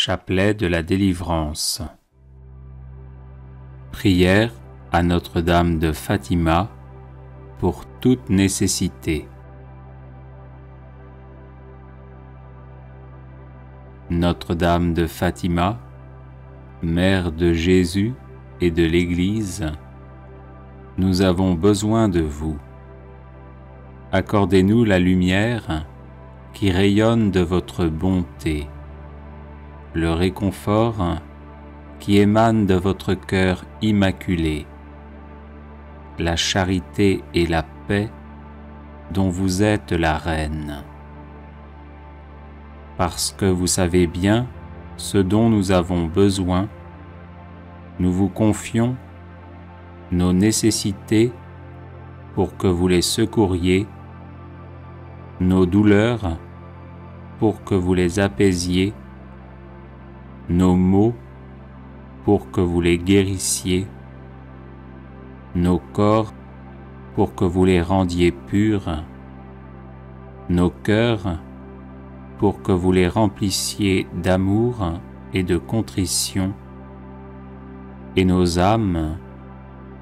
Chapelet de la délivrance. Prière à Notre-Dame de Fatima pour toute nécessité. Notre-Dame de Fatima, Mère de Jésus et de l'Église, nous avons besoin de vous. Accordez-nous la lumière qui rayonne de votre bonté, le réconfort qui émane de votre cœur immaculé, la charité et la paix dont vous êtes la reine. Parce que vous savez bien ce dont nous avons besoin, nous vous confions nos nécessités pour que vous les secouriez, nos douleurs pour que vous les apaisiez, nos maux pour que vous les guérissiez, nos corps pour que vous les rendiez purs, nos cœurs pour que vous les remplissiez d'amour et de contrition, et nos âmes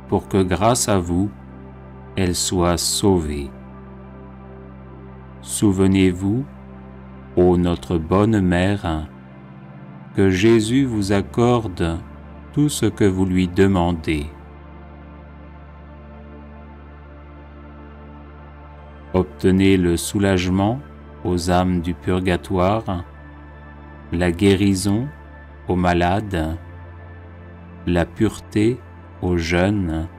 pour que grâce à vous, elles soient sauvées. Souvenez-vous, ô notre bonne Mère, que Jésus vous accorde tout ce que vous lui demandez. Obtenez le soulagement aux âmes du purgatoire, la guérison aux malades, la pureté aux jeunes,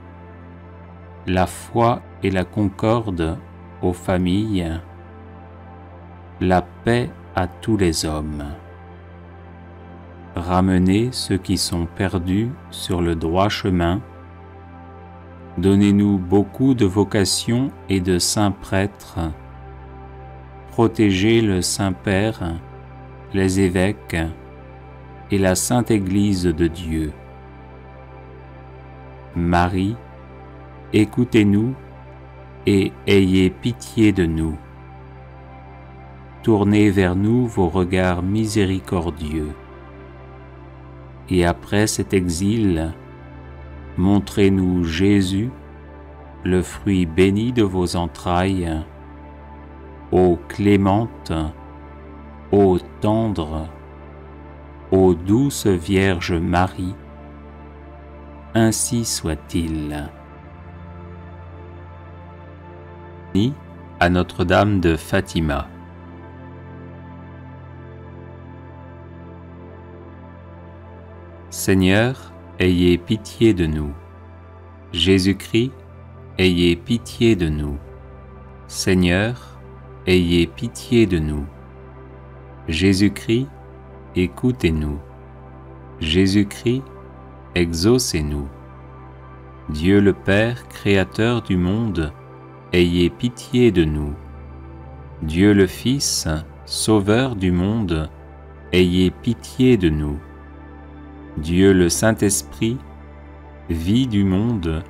la foi et la concorde aux familles, la paix à tous les hommes. Ramenez ceux qui sont perdus sur le droit chemin. Donnez-nous beaucoup de vocations et de saints prêtres. Protégez le Saint-Père, les évêques et la Sainte Église de Dieu. Marie, écoutez-nous et ayez pitié de nous. Tournez vers nous vos regards miséricordieux. Et après cet exil, montrez-nous Jésus, le fruit béni de vos entrailles, ô clémente, ô tendre, ô douce Vierge Marie, ainsi soit-il. À Notre-Dame de Fatima. Seigneur, ayez pitié de nous. Jésus-Christ, ayez pitié de nous. Seigneur, ayez pitié de nous. Jésus-Christ, écoutez-nous. Jésus-Christ, exaucez-nous. Dieu le Père, Créateur du monde, ayez pitié de nous. Dieu le Fils, Sauveur du monde, ayez pitié de nous. Dieu le Saint-Esprit, vie du monde,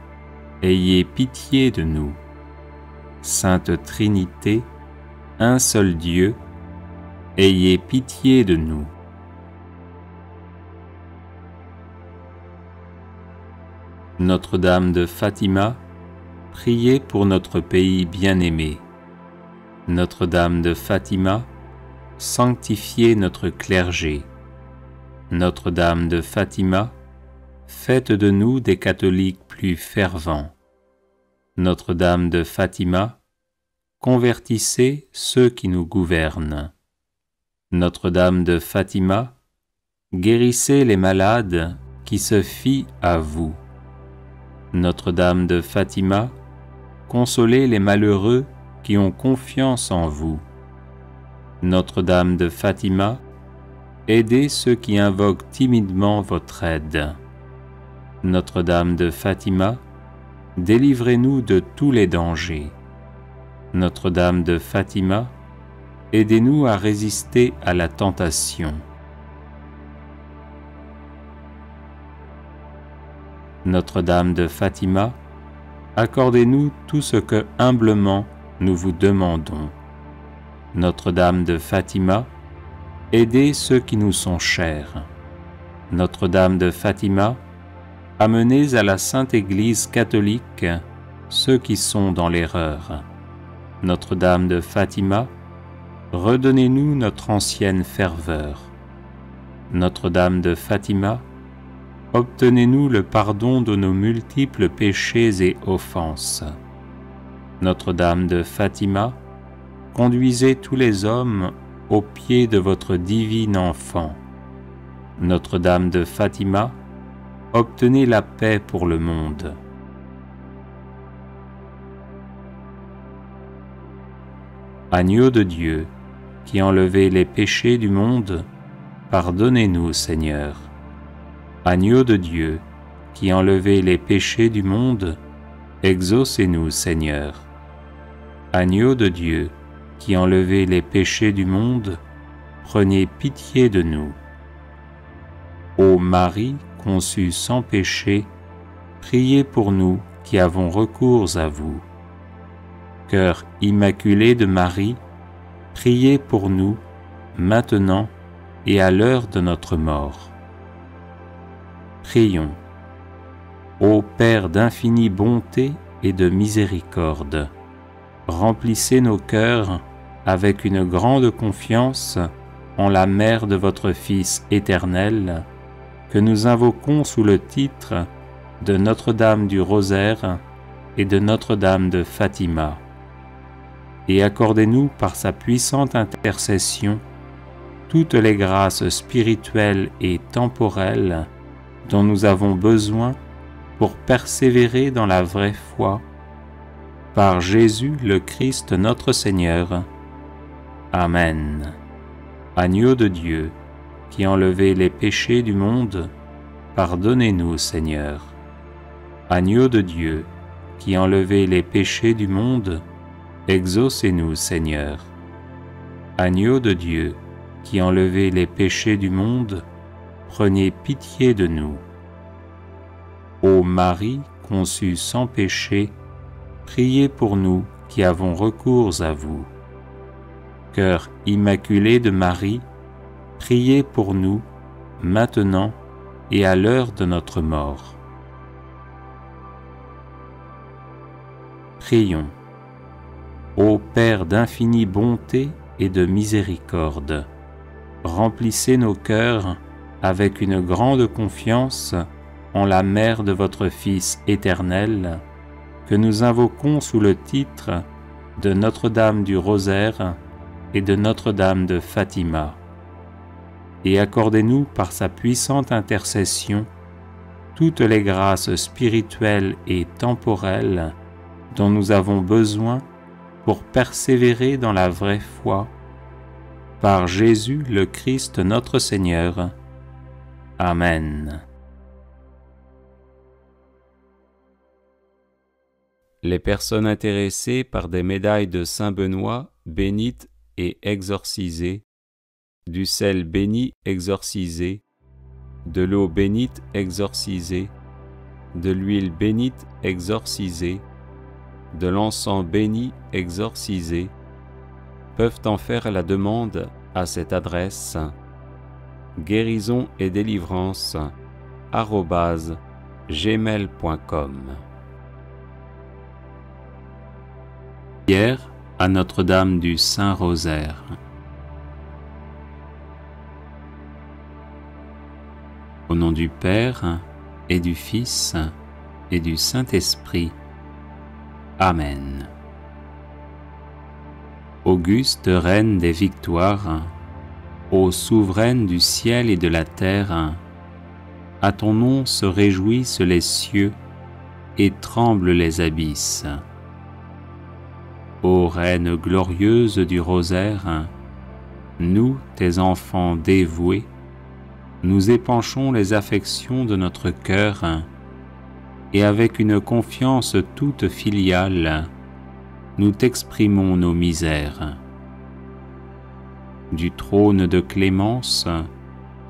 ayez pitié de nous. Sainte Trinité, un seul Dieu, ayez pitié de nous. Notre-Dame de Fatima, priez pour notre pays bien-aimé. Notre-Dame de Fatima, sanctifiez notre clergé. Notre-Dame de Fatima, faites de nous des catholiques plus fervents. Notre-Dame de Fatima, convertissez ceux qui nous gouvernent. Notre-Dame de Fatima, guérissez les malades qui se fient à vous. Notre-Dame de Fatima, consolez les malheureux qui ont confiance en vous. Notre-Dame de Fatima, aidez ceux qui invoquent timidement votre aide. Notre-Dame de Fatima, délivrez-nous de tous les dangers. Notre-Dame de Fatima, aidez-nous à résister à la tentation. Notre-Dame de Fatima, accordez-nous tout ce que humblement nous vous demandons. Notre-Dame de Fatima, aidez ceux qui nous sont chers. Notre-Dame de Fatima, amenez à la Sainte Église catholique ceux qui sont dans l'erreur. Notre-Dame de Fatima, redonnez-nous notre ancienne ferveur. Notre-Dame de Fatima, obtenez-nous le pardon de nos multiples péchés et offenses. Notre-Dame de Fatima, conduisez tous les hommes au pied de votre divine enfant. Notre-Dame de Fatima, obtenez la paix pour le monde. Agneau de Dieu, qui enlevez les péchés du monde, pardonnez-nous, Seigneur. Agneau de Dieu, qui enlevez les péchés du monde, exaucez-nous, Seigneur. Agneau de Dieu, qui enlevez les péchés du monde, prenez pitié de nous. Ô Marie, conçue sans péché, priez pour nous qui avons recours à vous. Cœur immaculé de Marie, priez pour nous, maintenant et à l'heure de notre mort. Prions. Ô Père d'infinie bonté et de miséricorde, remplissez nos cœurs avec une grande confiance en la mère de votre Fils éternel, que nous invoquons sous le titre de Notre-Dame du Rosaire et de Notre-Dame de Fatima. Et accordez-nous par sa puissante intercession toutes les grâces spirituelles et temporelles dont nous avons besoin pour persévérer dans la vraie foi. Par Jésus le Christ notre Seigneur. Amen. Agneau de Dieu, qui enlevez les péchés du monde, pardonnez-nous, Seigneur. Agneau de Dieu, qui enlevez les péchés du monde, exaucez-nous, Seigneur. Agneau de Dieu, qui enlevez les péchés du monde, prenez pitié de nous. Ô Marie, conçue sans péché, priez pour nous qui avons recours à vous. Cœur immaculé de Marie, priez pour nous, maintenant et à l'heure de notre mort. Prions. Ô Père d'infinie bonté et de miséricorde, remplissez nos cœurs avec une grande confiance en la mère de votre Fils éternel, que nous invoquons sous le titre de Notre-Dame du Rosaire et de Notre-Dame de Fatima. Et accordez-nous par sa puissante intercession toutes les grâces spirituelles et temporelles dont nous avons besoin pour persévérer dans la vraie foi. Par Jésus le Christ notre Seigneur. Amen. Les personnes intéressées par des médailles de Saint Benoît bénites et exorcisées, du sel béni exorcisé, de l'eau bénite exorcisée, de l'huile bénite exorcisée, de l'encens béni exorcisé, peuvent en faire la demande à cette adresse guérison et délivrance @gmail.com. Prière à Notre-Dame du Saint-Rosaire. Au nom du Père et du Fils et du Saint-Esprit. Amen. Auguste Reine des victoires, ô souveraine du ciel et de la terre, à ton nom se réjouissent les cieux et tremblent les abysses. Ô Reine glorieuse du rosaire, nous, tes enfants dévoués, nous épanchons les affections de notre cœur et avec une confiance toute filiale, nous t'exprimons nos misères. Du trône de clémence,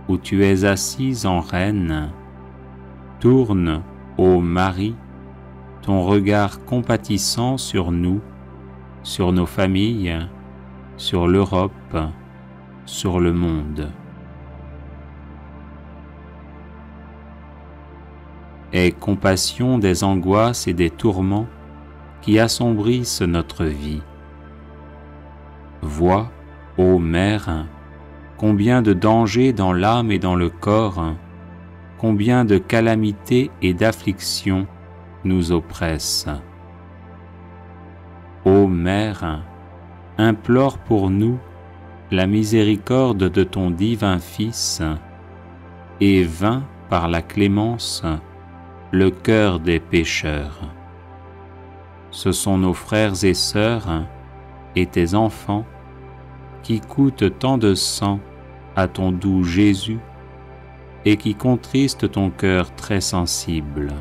où tu es assise en reine, tourne, ô Marie, ton regard compatissant sur nous, sur nos familles, sur l'Europe, sur le monde. Aie compassion des angoisses et des tourments qui assombrissent notre vie. Vois, ô Mère, combien de dangers dans l'âme et dans le corps, combien de calamités et d'afflictions nous oppressent. Ô Mère, implore pour nous la miséricorde de ton divin Fils, et vains par la clémence le cœur des pécheurs. Ce sont nos frères et sœurs et tes enfants qui coûtent tant de sang à ton doux Jésus et qui contristent ton cœur très sensible.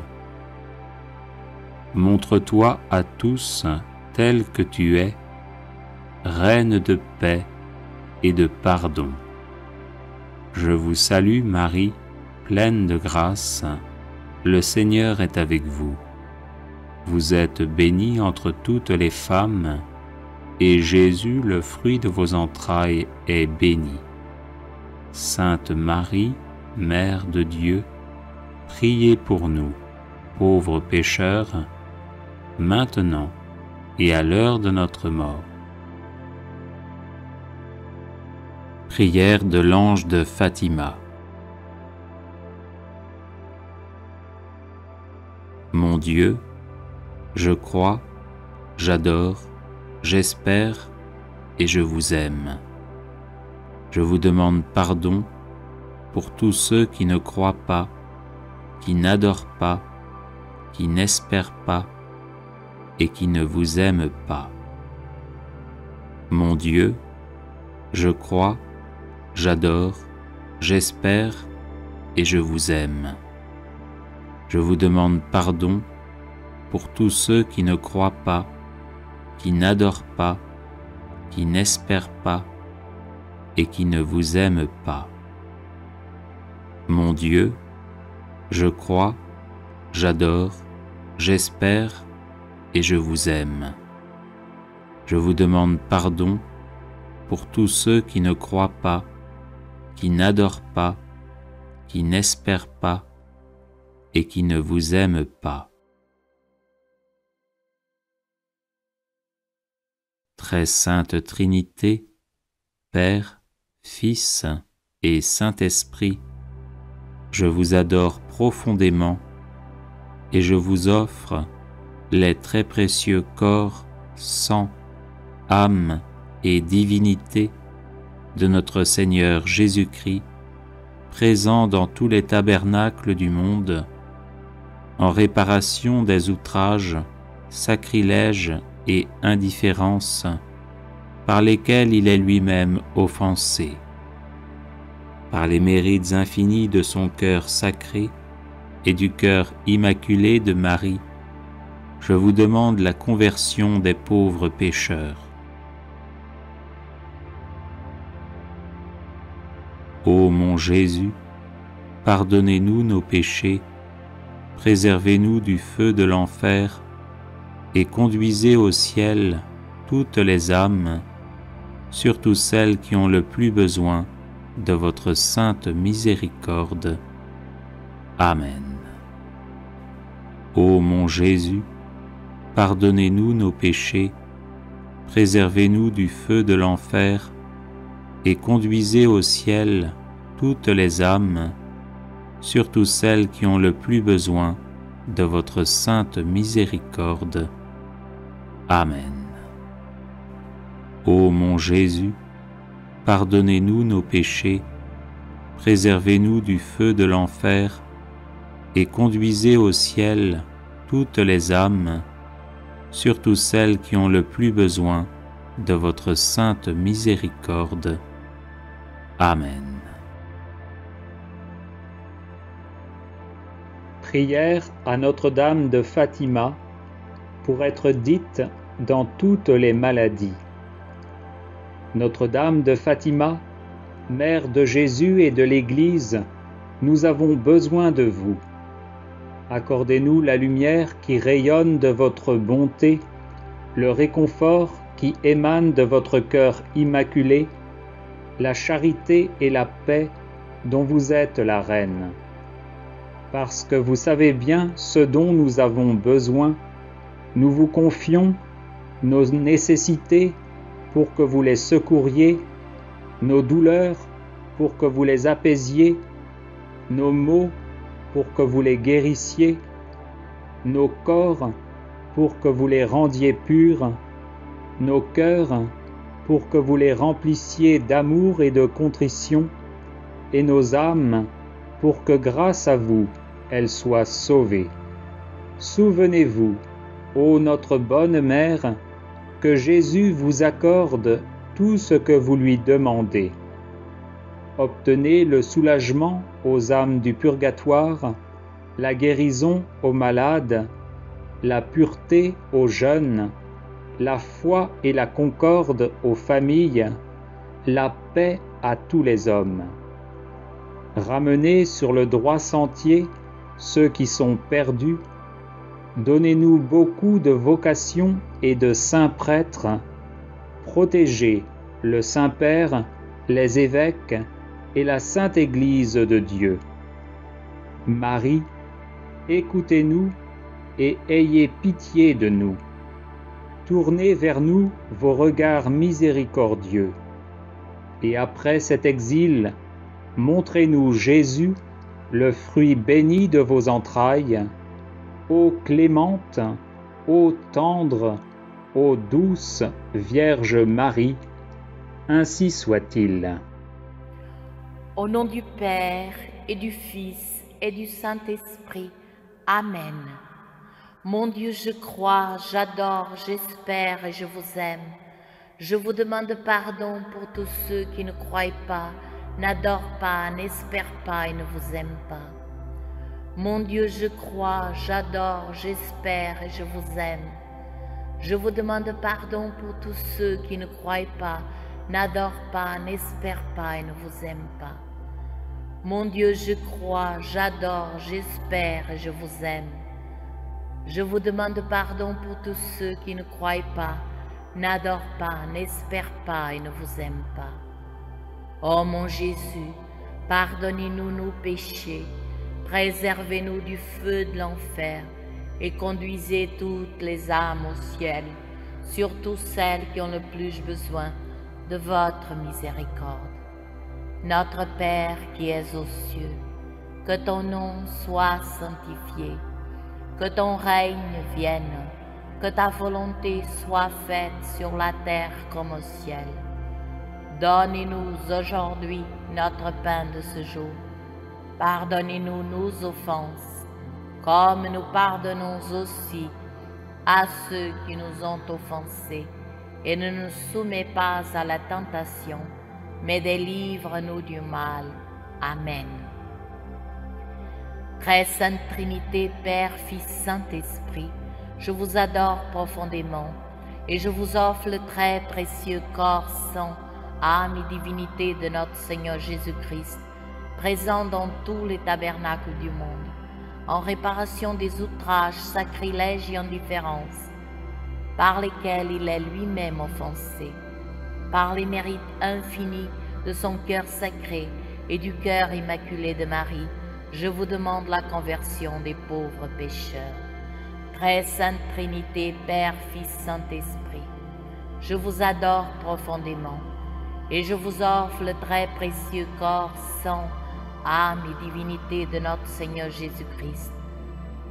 Montre-toi à tous tel que tu es, Reine de paix et de pardon. Je vous salue Marie, pleine de grâce, le Seigneur est avec vous. Vous êtes bénie entre toutes les femmes, et Jésus, le fruit de vos entrailles, est béni. Sainte Marie, Mère de Dieu, priez pour nous, pauvres pécheurs, maintenant et à l'heure de notre mort. Prière de l'ange de Fatima. Mon Dieu, je crois, j'adore, j'espère et je vous aime. Je vous demande pardon pour tous ceux qui ne croient pas, qui n'adorent pas, qui n'espèrent pas et qui ne vous aiment pas. Mon Dieu, je crois, j'adore, j'espère et je vous aime. Je vous demande pardon pour tous ceux qui ne croient pas, qui n'adorent pas, qui n'espèrent pas et qui ne vous aiment pas. Mon Dieu, je crois, j'adore, j'espère et je vous aime. Je vous demande pardon pour tous ceux qui ne croient pas, qui n'adorent pas, qui n'espèrent pas et qui ne vous aiment pas. Très sainte Trinité, Père, Fils et Saint-Esprit, je vous adore profondément et je vous offre les très précieux corps, sang, âme et divinité de notre Seigneur Jésus-Christ, présent dans tous les tabernacles du monde, en réparation des outrages, sacrilèges et indifférences par lesquels il est lui-même offensé. Par les mérites infinis de son cœur sacré et du cœur immaculé de Marie, je vous demande la conversion des pauvres pécheurs. Ô mon Jésus, pardonnez-nous nos péchés, préservez-nous du feu de l'enfer et conduisez au ciel toutes les âmes, surtout celles qui ont le plus besoin de votre sainte miséricorde. Amen. Ô mon Jésus, pardonnez-nous nos péchés, préservez-nous du feu de l'enfer et conduisez au ciel toutes les âmes, surtout celles qui ont le plus besoin de votre sainte miséricorde. Amen. Ô mon Jésus, pardonnez-nous nos péchés, préservez-nous du feu de l'enfer et conduisez au ciel toutes les âmes, surtout celles qui ont le plus besoin de votre sainte miséricorde. Amen. Prière à Notre-Dame de Fatima pour être dite dans toutes les maladies. Notre-Dame de Fatima, Mère de Jésus et de l'Église, nous avons besoin de vous. Accordez-nous la lumière qui rayonne de votre bonté, le réconfort qui émane de votre cœur immaculé la charité et la paix dont vous êtes la reine. Parce que vous savez bien ce dont nous avons besoin, nous vous confions nos nécessités pour que vous les secouriez, nos douleurs pour que vous les apaisiez, nos maux pour que vous les guérissiez, nos corps pour que vous les rendiez purs, nos cœurs pour que vous les remplissiez d'amour et de contrition, et nos âmes pour que grâce à vous, elles soient sauvées. Souvenez-vous, ô notre bonne Mère, que Jésus vous accorde tout ce que vous lui demandez. Obtenez le soulagement aux âmes du purgatoire, la guérison aux malades, la pureté aux jeunes, la foi et la concorde aux familles, la paix à tous les hommes. Ramenez sur le droit sentier ceux qui sont perdus. Donnez-nous beaucoup de vocations et de saints prêtres. Protégez le Saint-Père, les évêques et la Sainte Église de Dieu. Marie, écoutez-nous et ayez pitié de nous. Tournez vers nous vos regards miséricordieux. Et après cet exil, montrez-nous Jésus, le fruit béni de vos entrailles. Ô clémente, ô tendre, ô douce Vierge Marie, ainsi soit-il. Au nom du Père et du Fils et du Saint-Esprit. Amen. Mon Dieu, je crois, j'adore, j'espère et je vous aime. Je vous demande pardon pour tous ceux qui ne croient pas, n'adorent pas, n'espèrent pas et ne vous aiment pas. Mon Dieu, je crois, j'adore, j'espère et je vous aime. Je vous demande pardon pour tous ceux qui ne croient pas, n'adorent pas, n'espèrent pas et ne vous aiment pas. Mon Dieu, je crois, j'adore, j'espère et je vous aime. Je vous demande pardon pour tous ceux qui ne croient pas, n'adorent pas, n'espèrent pas et ne vous aiment pas. Ô mon Jésus, pardonnez-nous nos péchés, préservez-nous du feu de l'enfer et conduisez toutes les âmes au ciel, surtout celles qui ont le plus besoin de votre miséricorde. Notre Père qui es aux cieux, que ton nom soit sanctifié, que ton règne vienne, que ta volonté soit faite sur la terre comme au ciel. Donnez-nous aujourd'hui notre pain de ce jour. Pardonnez-nous nos offenses, comme nous pardonnons aussi à ceux qui nous ont offensés. Et ne nous soumets pas à la tentation, mais délivre-nous du mal. Amen. Très Sainte Trinité, Père, Fils, Saint-Esprit, je vous adore profondément et je vous offre le très précieux corps, sang, âme et divinité de notre Seigneur Jésus-Christ, présent dans tous les tabernacles du monde, en réparation des outrages, sacrilèges et indifférences, par lesquels il est lui-même offensé, par les mérites infinis de son cœur sacré et du cœur immaculé de Marie, je vous demande la conversion des pauvres pécheurs. Très Sainte Trinité, Père, Fils, Saint-Esprit, je vous adore profondément et je vous offre le très précieux corps, sang, âme et divinité de notre Seigneur Jésus-Christ,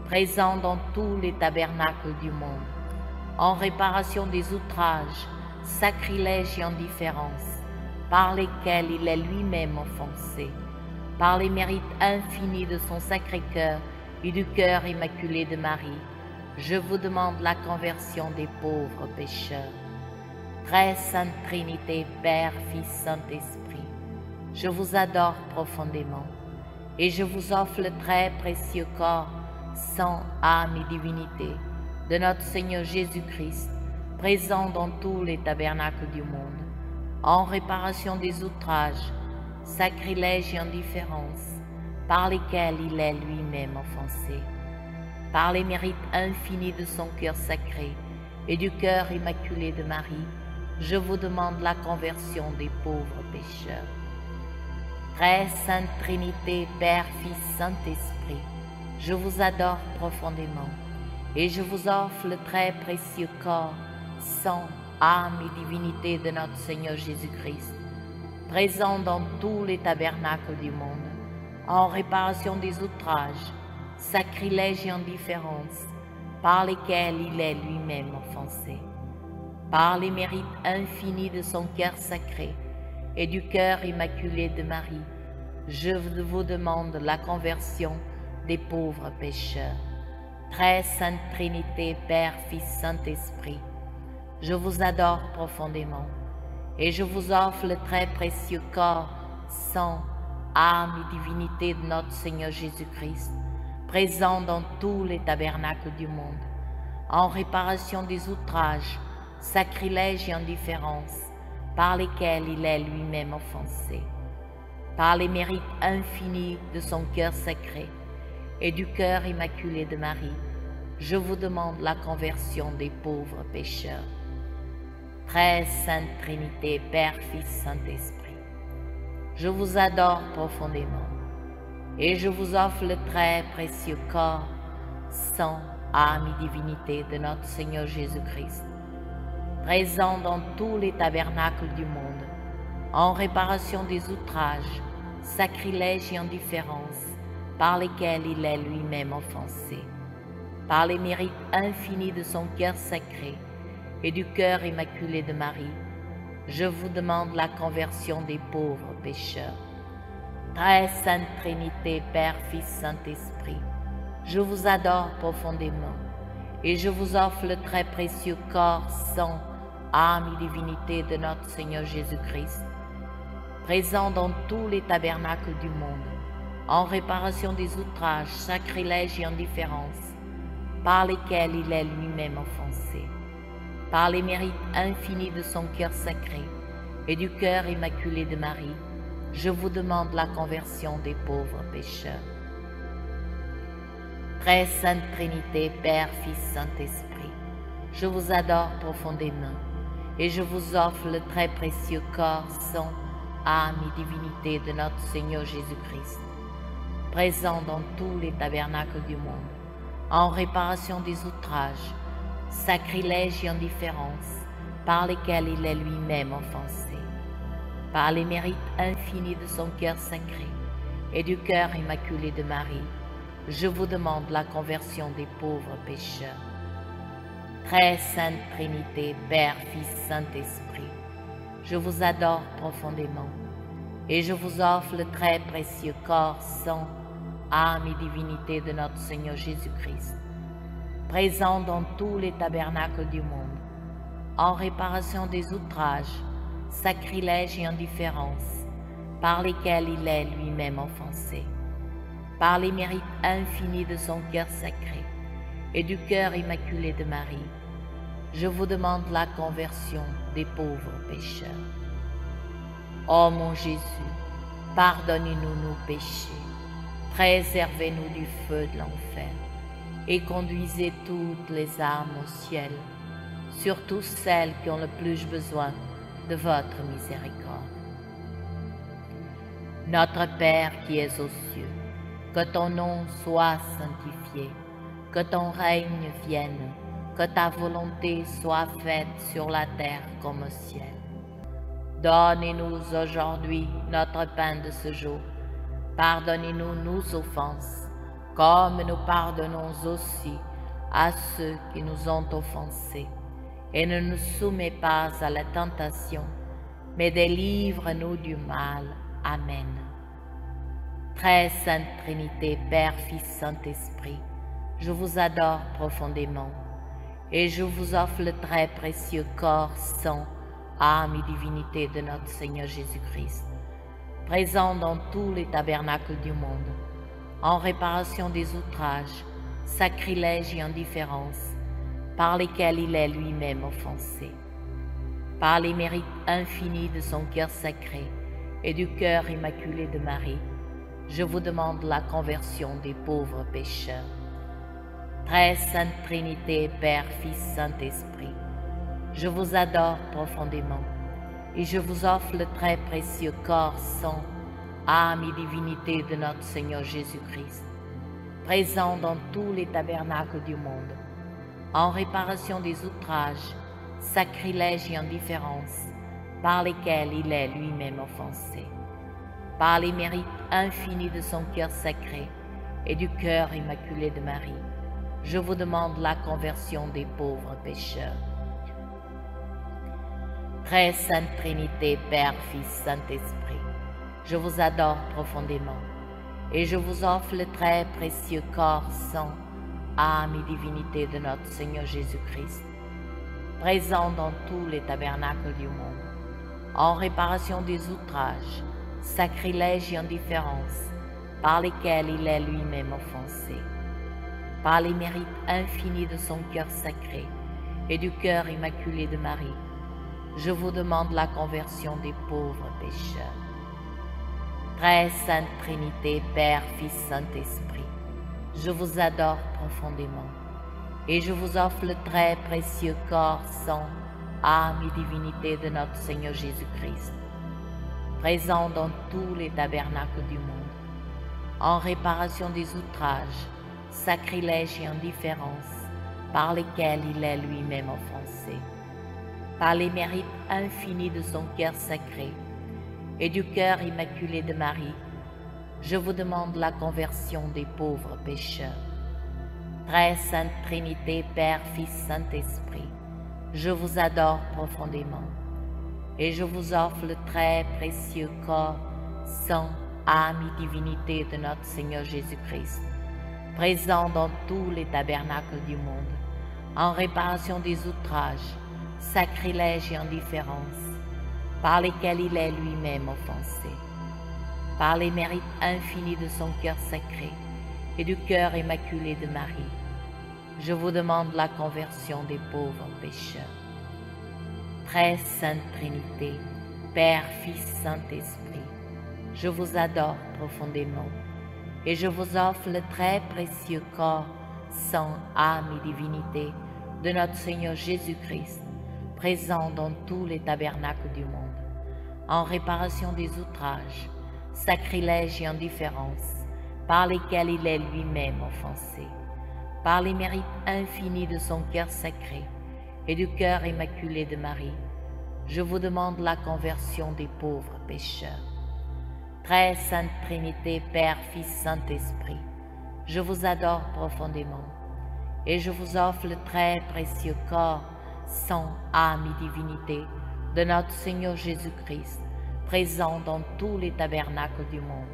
présent dans tous les tabernacles du monde, en réparation des outrages, sacrilèges et indifférences, par lesquels il est lui-même offensé, par les mérites infinis de son Sacré-Cœur et du cœur immaculé de Marie, je vous demande la conversion des pauvres pécheurs. Très Sainte Trinité, Père, Fils, Saint-Esprit, je vous adore profondément et je vous offre le très précieux corps, sang, âme et divinité de notre Seigneur Jésus-Christ, présent dans tous les tabernacles du monde, en réparation des outrages, sacrilèges et indifférences, par lesquels il est lui-même offensé, par les mérites infinis de son cœur sacré et du cœur immaculé de Marie, je vous demande la conversion des pauvres pécheurs. Très Sainte Trinité, Père, Fils, Saint-Esprit, je vous adore profondément et je vous offre le très précieux corps, sang, âme et divinité de notre Seigneur Jésus-Christ, présent dans tous les tabernacles du monde, en réparation des outrages, sacrilèges et indifférences par lesquels il est lui-même offensé. Par les mérites infinis de son cœur sacré et du cœur immaculé de Marie, je vous demande la conversion des pauvres pécheurs. Très Sainte Trinité, Père, Fils, Saint-Esprit, je vous adore profondément et je vous offre le très précieux corps, sang, âme et divinité de notre Seigneur Jésus-Christ, présent dans tous les tabernacles du monde, en réparation des outrages, sacrilèges et indifférences par lesquels il est lui-même offensé. Par les mérites infinis de son cœur sacré et du cœur immaculé de Marie, je vous demande la conversion des pauvres pécheurs. Très Sainte Trinité, Père, Fils, Saint-Esprit, je vous adore profondément et je vous offre le très précieux corps, sang, âme et divinité de notre Seigneur Jésus-Christ, présent dans tous les tabernacles du monde, en réparation des outrages, sacrilèges et indifférences par lesquels il est lui-même offensé. Par les mérites infinis de son cœur sacré et du cœur immaculé de Marie, je vous demande la conversion des pauvres pécheurs. Très Sainte Trinité, Père, Fils, Saint-Esprit, je vous adore profondément et je vous offre le très précieux corps, sang, âme et divinité de notre Seigneur Jésus-Christ, présent dans tous les tabernacles du monde, en réparation des outrages, sacrilèges et indifférences par lesquels il est lui-même offensé. Par les mérites infinis de son cœur sacré et du cœur immaculé de Marie, je vous demande la conversion des pauvres pécheurs. Très Sainte Trinité, Père, Fils, Saint-Esprit, je vous adore profondément et je vous offre le très précieux corps, sang, âme et divinité de notre Seigneur Jésus-Christ, présent dans tous les tabernacles du monde, en réparation des outrages, sacrilèges et indifférences par lesquels il est lui-même offensé. Par les mérites infinis de son cœur sacré et du cœur immaculé de Marie, je vous demande la conversion des pauvres pécheurs. Très Sainte Trinité, Père, Fils, Saint-Esprit, je vous adore profondément et je vous offre le très précieux corps, sang, âme et divinité de notre Seigneur Jésus-Christ, présent dans tous les tabernacles du monde, en réparation des outrages, sacrilèges et indifférences par lesquels il est lui-même offensé. Par les mérites infinis de son cœur sacré et du cœur immaculé de Marie, je vous demande la conversion des pauvres pécheurs. Ô mon Jésus, pardonnez-nous nos péchés, préservez-nous du feu de l'enfer et conduisez toutes les âmes au ciel, surtout celles qui ont le plus besoin de votre miséricorde. Notre Père qui es aux cieux, que ton nom soit sanctifié, que ton règne vienne, que ta volonté soit faite sur la terre comme au ciel. Donnez-nous aujourd'hui notre pain de ce jour. Pardonnez-nous nos offenses, comme nous pardonnons aussi à ceux qui nous ont offensés. Et ne nous soumets pas à la tentation, mais délivre-nous du mal. Amen. Très Sainte Trinité, Père, Fils, Saint-Esprit, je vous adore profondément et je vous offre le très précieux corps, sang, âme et divinité de notre Seigneur Jésus-Christ, présent dans tous les tabernacles du monde, en réparation des outrages, sacrilèges et indifférences par lesquels il est lui-même offensé. Par les mérites infinis de son cœur sacré et du cœur immaculé de Marie, je vous demande la conversion des pauvres pécheurs. Très Sainte Trinité, Père, Fils, Saint-Esprit, je vous adore profondément et je vous offre le très précieux corps, sang, âme et divinité de notre Seigneur Jésus-Christ, présent dans tous les tabernacles du monde, en réparation des outrages, sacrilèges et indifférences par lesquels il est lui-même offensé, par les mérites infinis de son cœur sacré et du cœur immaculé de Marie, je vous demande la conversion des pauvres pécheurs. Très Sainte Trinité, Père, Fils, Saint-Esprit, je vous adore profondément et je vous offre le très précieux corps, sang, âme et divinité de notre Seigneur Jésus-Christ, présent dans tous les tabernacles du monde, en réparation des outrages, sacrilèges et indifférences par lesquels il est lui-même offensé, par les mérites infinis de son cœur sacré et du cœur immaculé de Marie, je vous demande la conversion des pauvres pécheurs. Très Sainte Trinité, Père, Fils, Saint-Esprit, je vous adore profondément et je vous offre le très précieux corps, sang, âme et divinité de notre Seigneur Jésus-Christ, présent dans tous les tabernacles du monde, en réparation des outrages, sacrilèges et indifférences par lesquels il est lui-même offensé, par les mérites infinis de son cœur sacré et du cœur immaculé de Marie, je vous demande la conversion des pauvres pécheurs. Très Sainte Trinité, Père, Fils, Saint-Esprit, je vous adore profondément et je vous offre le très précieux corps, sang, âme et divinité de notre Seigneur Jésus-Christ, présent dans tous les tabernacles du monde, en réparation des outrages, sacrilèges et indifférences par lesquels il est lui-même offensé, par les mérites infinis de son cœur sacré et du cœur immaculé de Marie, je vous demande la conversion des pauvres pécheurs. Très Sainte Trinité, Père, Fils, Saint-Esprit, je vous adore profondément et je vous offre le très précieux corps, sang, âme et divinité de notre Seigneur Jésus-Christ, présent dans tous les tabernacles du monde, en réparation des outrages, sacrilèges et indifférences par lesquels il est lui-même offensé, par les mérites infinis de son cœur sacré et du cœur immaculé de Marie, je vous demande la conversion des pauvres pécheurs. Très Sainte Trinité, Père, Fils, Saint-Esprit, je vous adore profondément et je vous offre le très précieux corps, sang, âme et divinité de notre Seigneur Jésus-Christ, présent dans tous les tabernacles du monde,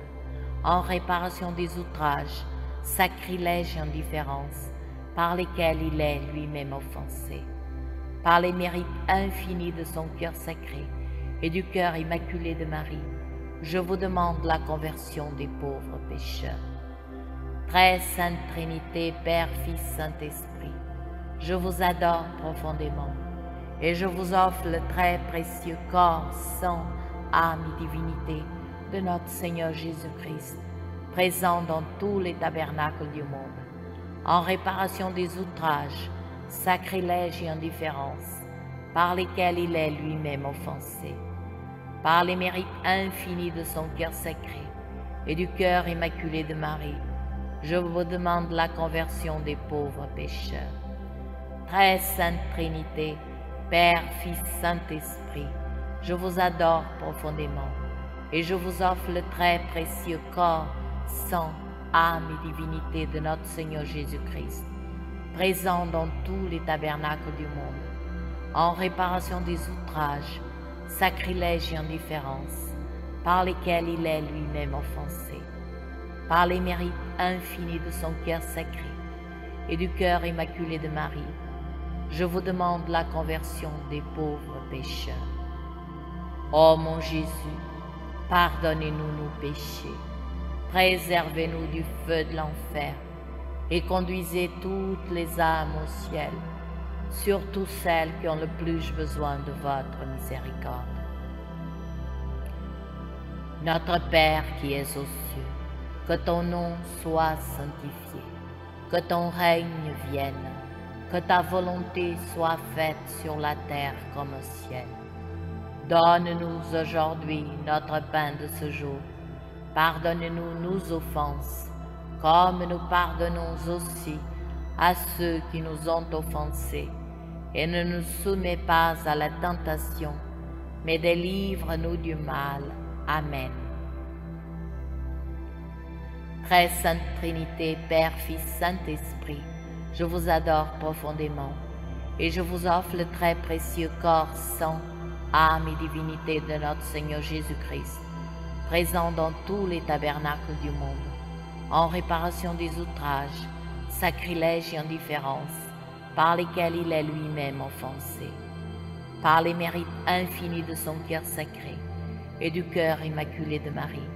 en réparation des outrages, sacrilèges et indifférences par lesquels il est lui-même offensé, par les mérites infinis de son cœur sacré et du cœur immaculé de Marie, je vous demande la conversion des pauvres pécheurs. Très Sainte Trinité, Père, Fils, Saint-Esprit, je vous adore profondément et je vous offre le très précieux corps, sang, âme et divinité de notre Seigneur Jésus-Christ, présent dans tous les tabernacles du monde, en réparation des outrages, sacrilèges et indifférences par lesquels il est lui-même offensé, par les mérites infinis de son cœur sacré et du cœur immaculé de Marie, je vous demande la conversion des pauvres pécheurs. Très Sainte Trinité, Père, Fils, Saint-Esprit, je vous adore profondément et je vous offre le très précieux corps, sang, âme et divinité de notre Seigneur Jésus-Christ, présent dans tous les tabernacles du monde, en réparation des outrages, sacrilèges et indifférences par lesquels il est lui-même offensé, par les mérites infinis de son cœur sacré et du cœur immaculé de Marie, je vous demande la conversion des pauvres pécheurs. Ô mon Jésus, pardonnez-nous nos péchés, préservez-nous du feu de l'enfer et conduisez toutes les âmes au ciel, surtout celles qui ont le plus besoin de votre miséricorde. Notre Père qui es aux cieux, que ton nom soit sanctifié, que ton règne vienne, que ta volonté soit faite sur la terre comme au ciel. Donne-nous aujourd'hui notre pain de ce jour. Pardonne-nous nos offenses, comme nous pardonnons aussi à ceux qui nous ont offensés. Et ne nous soumets pas à la tentation, mais délivre-nous du mal. Amen. Très Sainte Trinité, Père, Fils, Saint-Esprit, je vous adore profondément et je vous offre le très précieux corps, sang, âme et divinité de notre Seigneur Jésus-Christ, présent dans tous les tabernacles du monde, en réparation des outrages, sacrilèges et indifférences par lesquels il est lui-même offensé, par les mérites infinis de son cœur sacré et du cœur immaculé de Marie.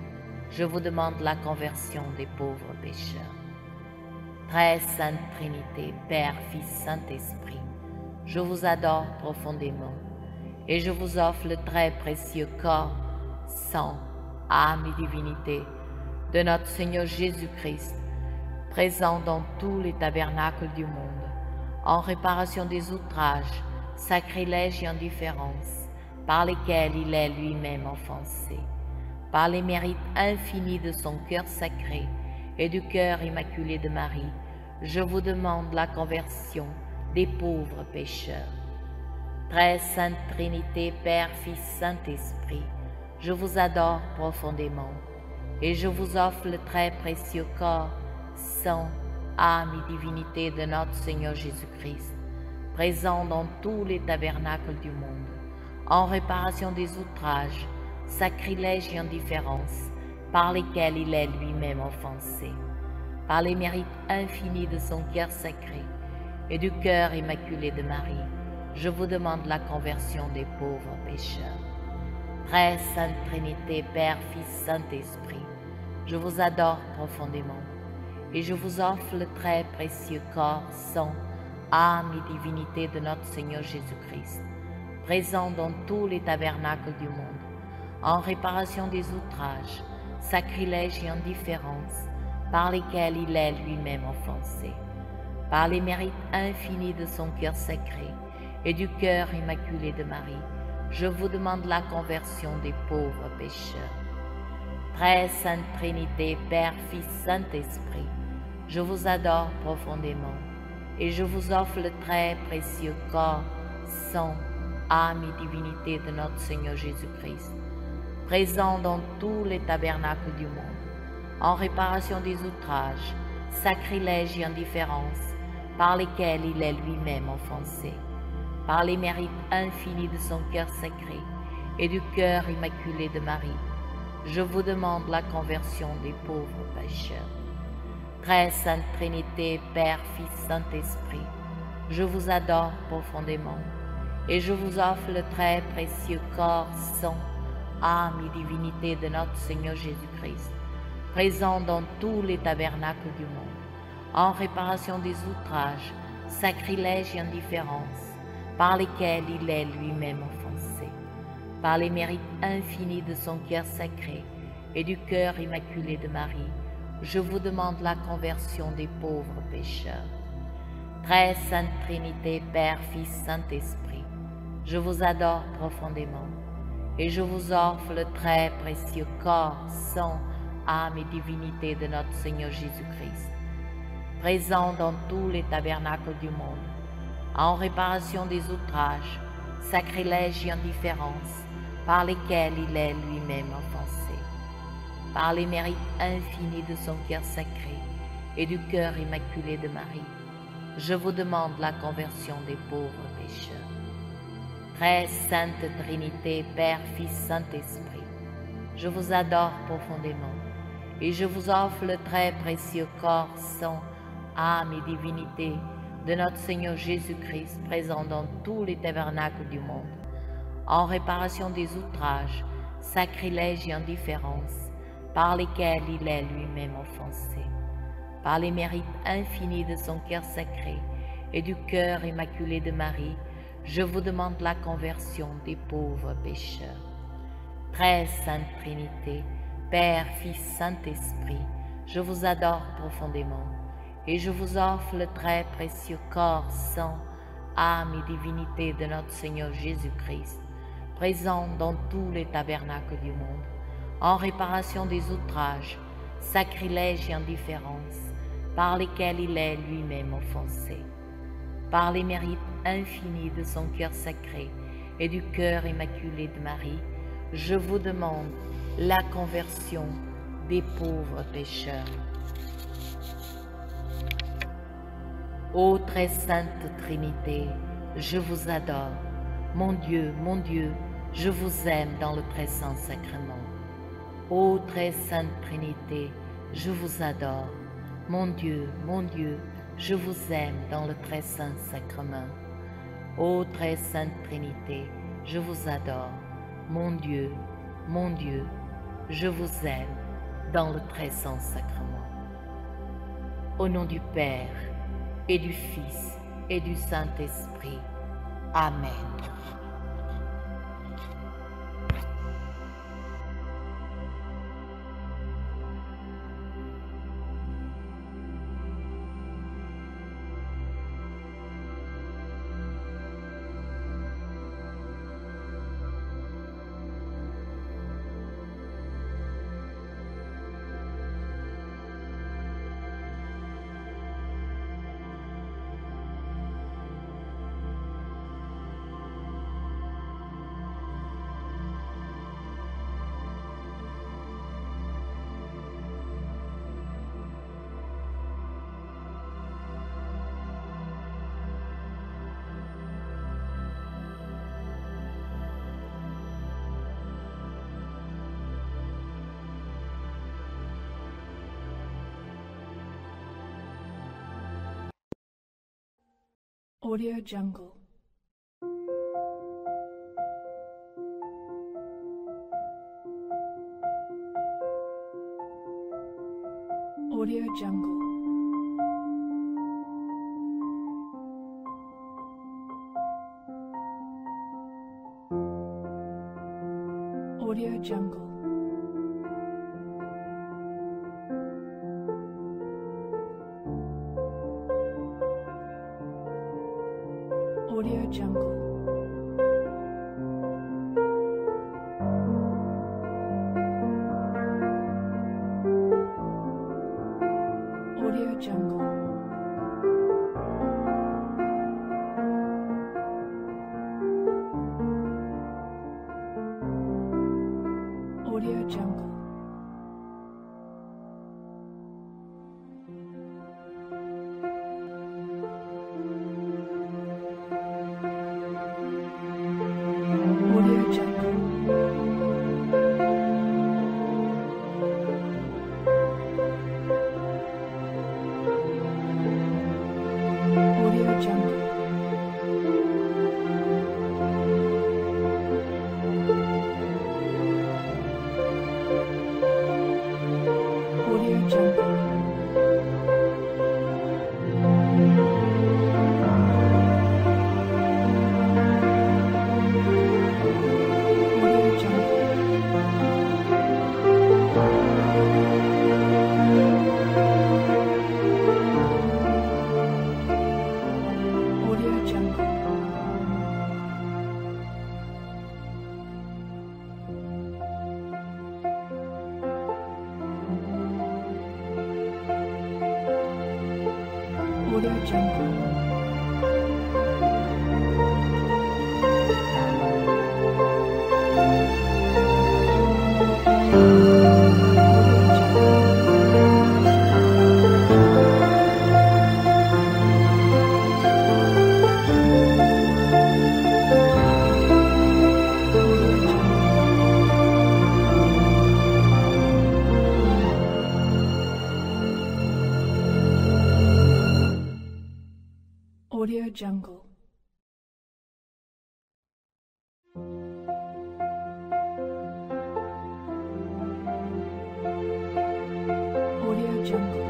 Je vous demande la conversion des pauvres pécheurs. Très Sainte Trinité, Père, Fils, Saint-Esprit, je vous adore profondément et je vous offre le très précieux corps, sang, âme et divinité de notre Seigneur Jésus-Christ, présent dans tous les tabernacles du monde, en réparation des outrages, sacrilèges et indifférences par lesquels il est lui-même offensé, par les mérites infinis de son cœur sacré et du cœur immaculé de Marie, je vous demande la conversion des pauvres pécheurs. Très Sainte Trinité, Père, Fils, Saint-Esprit, je vous adore profondément et je vous offre le très précieux corps, sang, âme et divinité de notre Seigneur Jésus-Christ, présent dans tous les tabernacles du monde, en réparation des outrages, sacrilèges et indifférences par lesquels il est lui-même offensé, par les mérites infinis de son cœur sacré et du cœur immaculé de Marie, je vous demande la conversion des pauvres pécheurs. Très Sainte Trinité, Père, Fils, Saint-Esprit, je vous adore profondément et je vous offre le très précieux corps, sang, âme et divinité de notre Seigneur Jésus-Christ, présent dans tous les tabernacles du monde, en réparation des outrages, sacrilèges et indifférences par lesquels il est lui-même offensé, par les mérites infinis de son cœur sacré et du cœur immaculé de Marie, je vous demande la conversion des pauvres pécheurs. Très Sainte Trinité, Père, Fils, Saint-Esprit, je vous adore profondément et je vous offre le très précieux corps, sang, âme et divinité de notre Seigneur Jésus-Christ, présent dans tous les tabernacles du monde, en réparation des outrages, sacrilèges et indifférences par lesquels il est lui-même offensé, par les mérites infinis de son cœur sacré et du cœur immaculé de Marie, je vous demande la conversion des pauvres pécheurs. Très Sainte Trinité, Père, Fils, Saint-Esprit, je vous adore profondément et je vous offre le très précieux corps, sang, âme et divinité de notre Seigneur Jésus-Christ, présent dans tous les tabernacles du monde, en réparation des outrages, sacrilèges et indifférences par lesquels il est lui-même offensé, par les mérites infinis de son cœur sacré et du cœur immaculé de Marie, je vous demande la conversion des pauvres pécheurs. Très Sainte Trinité, Père, Fils, Saint-Esprit, je vous adore profondément et je vous offre le très précieux corps, sang, âme et divinité de notre Seigneur Jésus-Christ, présent dans tous les tabernacles du monde, en réparation des outrages, sacrilèges et indifférences par lesquels il est lui-même offensé, par les mérites infinis de son cœur sacré et du cœur immaculé de Marie, je vous demande la conversion des pauvres pécheurs. Très Sainte Trinité, Père, Fils, Saint-Esprit, je vous adore profondément et je vous offre le très précieux corps, sang, âme et divinité de notre Seigneur Jésus-Christ, présent dans tous les tabernacles du monde, en réparation des outrages, sacrilèges et indifférences par lesquels il est lui-même offensé, par les mérites infinis de son cœur sacré et du cœur immaculé de Marie, je vous demande la conversion des pauvres pécheurs. Très Sainte Trinité, Père, Fils, Saint-Esprit, je vous adore profondément et je vous offre le très précieux corps, sang, âme et divinité de notre Seigneur Jésus-Christ, présent dans tous les tabernacles du monde, en réparation des outrages, sacrilèges et indifférences par lesquels il est lui-même offensé. Par les mérites infinis de son cœur sacré et du cœur immaculé de Marie, je vous demande la conversion des pauvres pécheurs. Ô très sainte Trinité, je vous adore. Mon Dieu, je vous aime dans le très saint sacrement. Ô très sainte Trinité, je vous adore. Mon Dieu, je vous aime dans le très saint sacrement. Ô très sainte Trinité, je vous adore. Mon Dieu, je vous aime dans le très saint sacrement. Au nom du Père, et du Fils, et du Saint-Esprit. Amen. Audio Jungle. Audio Jungle. Audio Jungle. Audio Jungle. Audio Jungle. Audio Jungle. Audio Jungle. Audio Jungle. Audio Jungle. Audio Jungle. Audio Jungle. Audio Jungle. Audio Jungle. Audio Jungle.